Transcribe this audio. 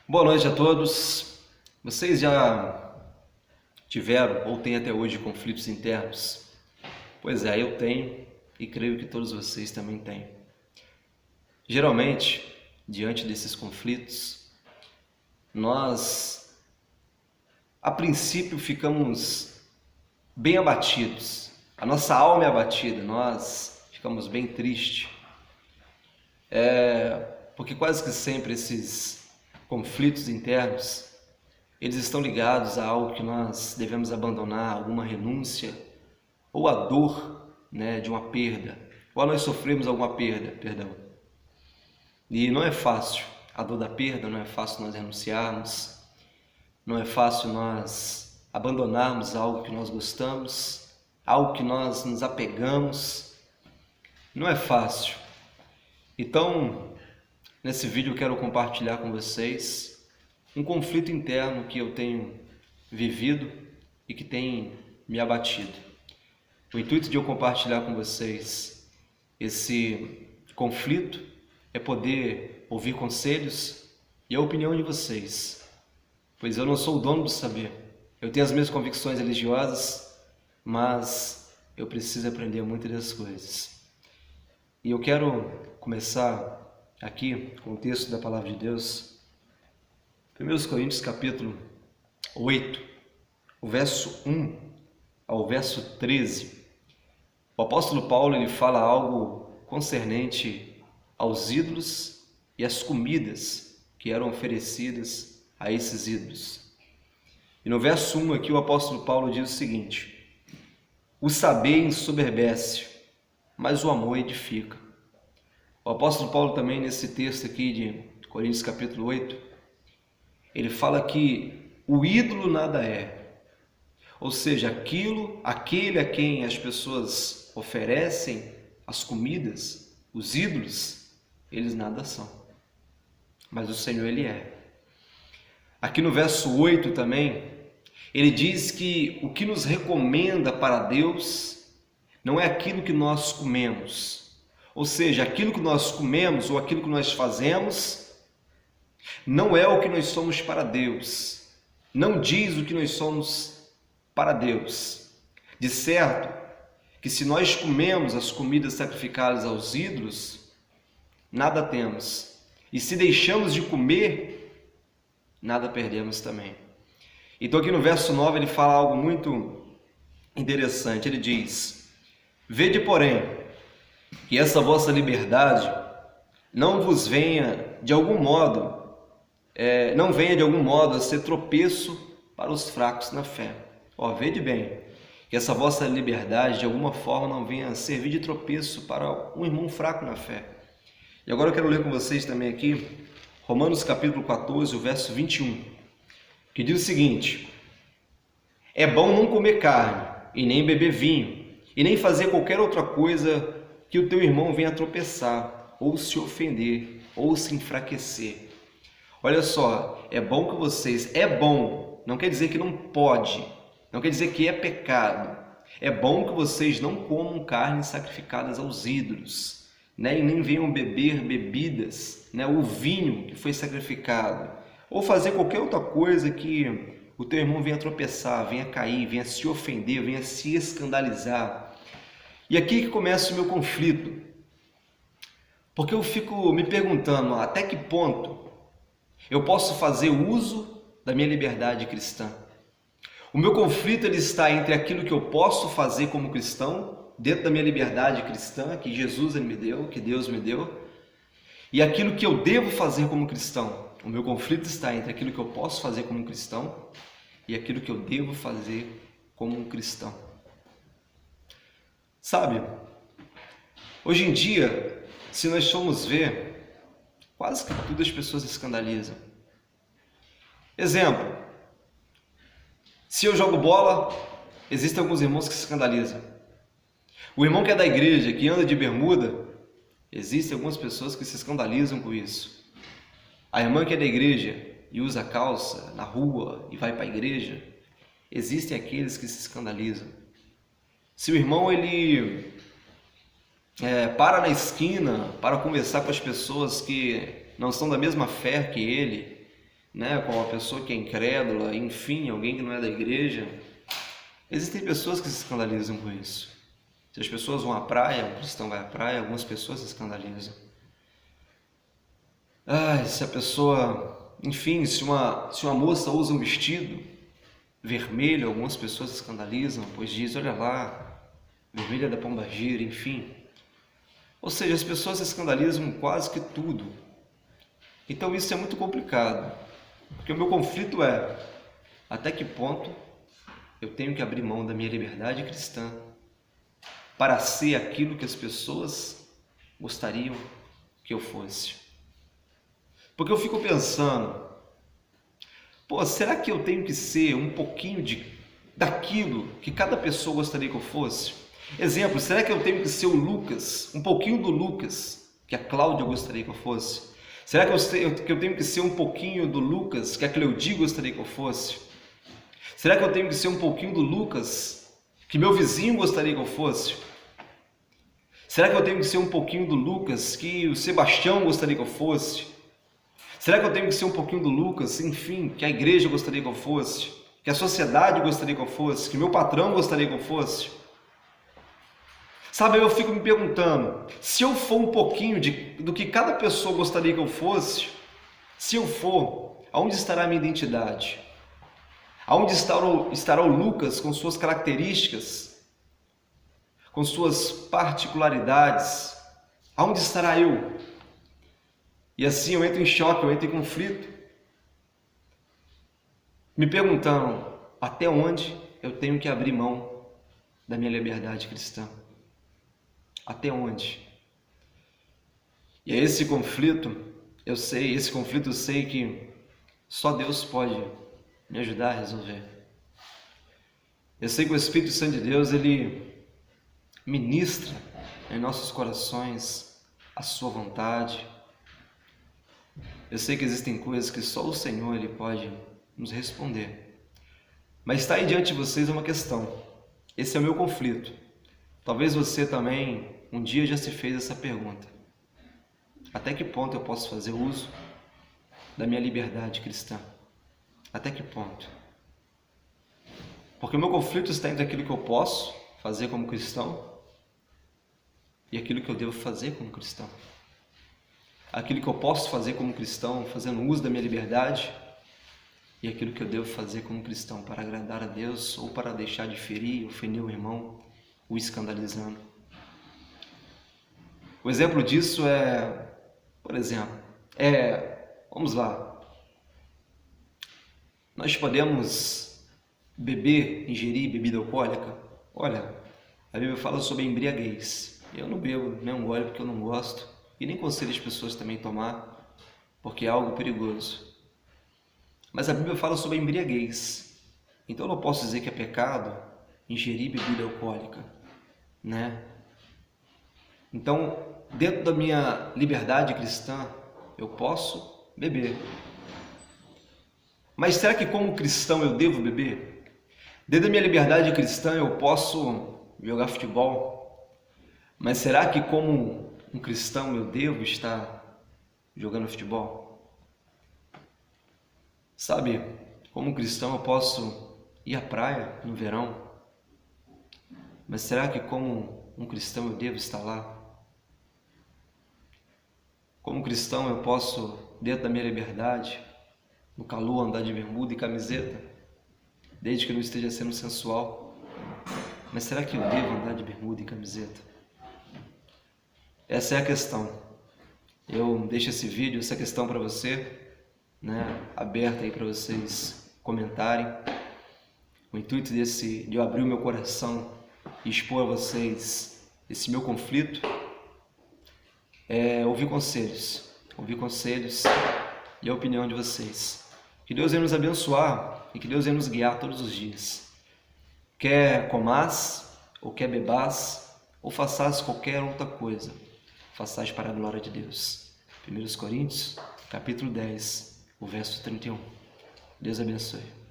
Boa noite a todos. Vocês já tiveram ou têm até hoje conflitos internos? Pois é, eu tenho e creio que todos vocês também têm. Geralmente, diante desses conflitos, nós, a princípio, ficamos bem abatidos. A nossa alma é abatida, nós ficamos bem tristes. Porque quase que sempre esses conflitos internos, eles estão ligados a algo que nós devemos abandonar, alguma renúncia, ou a dor, de uma perda, ou nós sofremos alguma perda, perdão. E não é fácil, a dor da perda, não é fácil nós renunciarmos, não é fácil nós abandonarmos algo que nós gostamos, algo que nós nos apegamos, não é fácil. Então, nesse vídeo eu quero compartilhar com vocês um conflito interno que eu tenho vivido e que tem me abatido. O intuito de eu compartilhar com vocês esse conflito é poder ouvir conselhos e a opinião de vocês, pois eu não sou o dono do saber. Eu tenho as minhas convicções religiosas, mas eu preciso aprender muitas das coisas. E eu quero começar aqui com o texto da Palavra de Deus, 1 Coríntios capítulo 8, o verso 1 ao verso 13. O apóstolo Paulo ele fala algo concernente aos ídolos e às comidas que eram oferecidas a esses ídolos. E no verso 1 aqui o apóstolo Paulo diz o seguinte: o saber ensoberbece, mas o amor edifica. O apóstolo Paulo também nesse texto aqui de Coríntios capítulo 8, ele fala que o ídolo nada é, ou seja, aquele a quem as pessoas oferecem as comidas, os ídolos, eles nada são, mas o Senhor ele é. Aqui no verso 8 também, ele diz que o que nos recomenda para Deus não é aquilo que nós comemos, ou seja, aquilo que nós comemos ou aquilo que nós fazemos não é o que nós somos para Deus, não diz o que nós somos para Deus. De certo que se nós comemos as comidas sacrificadas aos ídolos, nada temos, e se deixamos de comer, nada perdemos também. Então aqui no verso 9 ele fala algo muito interessante, ele diz: vede porém, que essa vossa liberdade não vos venha de algum modo, não venha de algum modo a ser tropeço para os fracos na fé. Vede bem, que essa vossa liberdade de alguma forma não venha a servir de tropeço para um irmão fraco na fé. E agora eu quero ler com vocês também aqui, Romanos capítulo 14, o verso 21, que diz o seguinte: é bom não comer carne, e nem beber vinho, e nem fazer qualquer outra coisa que o teu irmão venha tropeçar, ou se ofender, ou se enfraquecer. Olha só, é bom que vocês... É bom, não quer dizer que não pode, não quer dizer que é pecado. É bom que vocês não comam carnes sacrificadas aos ídolos, e nem venham beber bebidas, o vinho que foi sacrificado, ou fazer qualquer outra coisa que o teu irmão venha tropeçar, venha cair, venha se ofender, venha se escandalizar. E aqui que começa o meu conflito, porque eu fico me perguntando até que ponto eu posso fazer uso da minha liberdade cristã. O meu conflito ele está entre aquilo que eu posso fazer como cristão, dentro da minha liberdade cristã, que Jesus me deu, que Deus me deu, e aquilo que eu devo fazer como cristão. O meu conflito está entre aquilo que eu posso fazer como cristão e aquilo que eu devo fazer como um cristão. Sabe, hoje em dia, se nós formos ver, quase que tudo as pessoas escandalizam. Exemplo, se eu jogo bola, existem alguns irmãos que se escandalizam. O irmão que é da igreja, que anda de bermuda, existem algumas pessoas que se escandalizam com isso. A irmã que é da igreja e usa calça na rua e vai para a igreja, existem aqueles que se escandalizam. Se o irmão ele para na esquina para conversar com as pessoas que não são da mesma fé que ele, né, com uma pessoa que é incrédula, enfim, alguém que não é da igreja. Existem pessoas que se escandalizam com isso. Se as pessoas vão à praia, um cristão vai à praia, algumas pessoas se escandalizam. Se a pessoa, enfim, se uma moça usa um vestido vermelho, algumas pessoas se escandalizam, pois diz, olha lá, vermelho é da pombagira, enfim. Ou seja, as pessoas se escandalizam com quase que tudo. Então isso é muito complicado, porque o meu conflito é, até que ponto eu tenho que abrir mão da minha liberdade cristã para ser aquilo que as pessoas gostariam que eu fosse? Porque eu fico pensando, será que eu tenho que ser um pouquinho daquilo que cada pessoa gostaria que eu fosse? Exemplo, será que eu tenho que ser o Lucas, um pouquinho do Lucas que a Cláudia gostaria que eu fosse? Será que eu tenho que ser um pouquinho do Lucas que a Cleudi gostaria que eu fosse? Será que eu tenho que ser um pouquinho do Lucas que meu vizinho gostaria que eu fosse? Será que eu tenho que ser um pouquinho do Lucas que o Sebastião gostaria que eu fosse? Será que eu tenho que ser um pouquinho do Lucas, enfim, que a igreja gostaria que eu fosse? Que a sociedade gostaria que eu fosse? Que meu patrão gostaria que eu fosse? Sabe, eu fico me perguntando, se eu for um pouquinho do que cada pessoa gostaria que eu fosse, se eu for, aonde estará a minha identidade? Aonde estará o Lucas com suas características, com suas particularidades? Aonde estará eu? E assim eu entro em choque, eu entro em conflito, me perguntando até onde eu tenho que abrir mão da minha liberdade cristã. Até onde? E é esse conflito eu sei que só Deus pode me ajudar a resolver. Eu sei que o Espírito Santo de Deus, ele ministra em nossos corações a sua vontade. Eu sei que existem coisas que só o Senhor ele pode nos responder. Mas está aí diante de vocês uma questão. Esse é o meu conflito. Talvez você também um dia já se fez essa pergunta. Até que ponto eu posso fazer uso da minha liberdade cristã? Até que ponto? Porque o meu conflito está entre aquilo que eu posso fazer como cristão e aquilo que eu devo fazer como cristão. Aquilo que eu posso fazer como cristão, fazendo uso da minha liberdade, e aquilo que eu devo fazer como cristão para agradar a Deus ou para deixar de ferir, ofender o irmão, o escandalizando. O exemplo disso vamos lá, nós podemos ingerir bebida alcoólica? Olha, a Bíblia fala sobre embriaguez. Eu não bebo nem um gole porque eu não gosto, e nem aconselho as pessoas também tomar, porque é algo perigoso. Mas a Bíblia fala sobre a embriaguez. Então eu não posso dizer que é pecado ingerir bebida alcoólica, né? Então, dentro da minha liberdade cristã, eu posso beber. Mas será que como cristão eu devo beber? Dentro da minha liberdade cristã eu posso jogar futebol? Mas será que como um cristão eu devo estar jogando futebol? Sabe, como cristão eu posso ir à praia no verão, mas será que como um cristão eu devo estar lá? Como cristão eu posso, dentro da minha liberdade, no calor, andar de bermuda e camiseta, desde que eu não esteja sendo sensual, mas será que eu devo andar de bermuda e camiseta? Essa é a questão. Eu deixo esse vídeo, essa questão para você, aberta aí para vocês comentarem. O intuito de eu abrir o meu coração e expor a vocês esse meu conflito é ouvir conselhos e a opinião de vocês. Que Deus venha nos abençoar e que Deus venha nos guiar todos os dias. Quer comás, ou quer bebás, ou façais qualquer outra coisa, façais para a glória de Deus. 1 Coríntios, capítulo 10, o verso 31. Deus abençoe.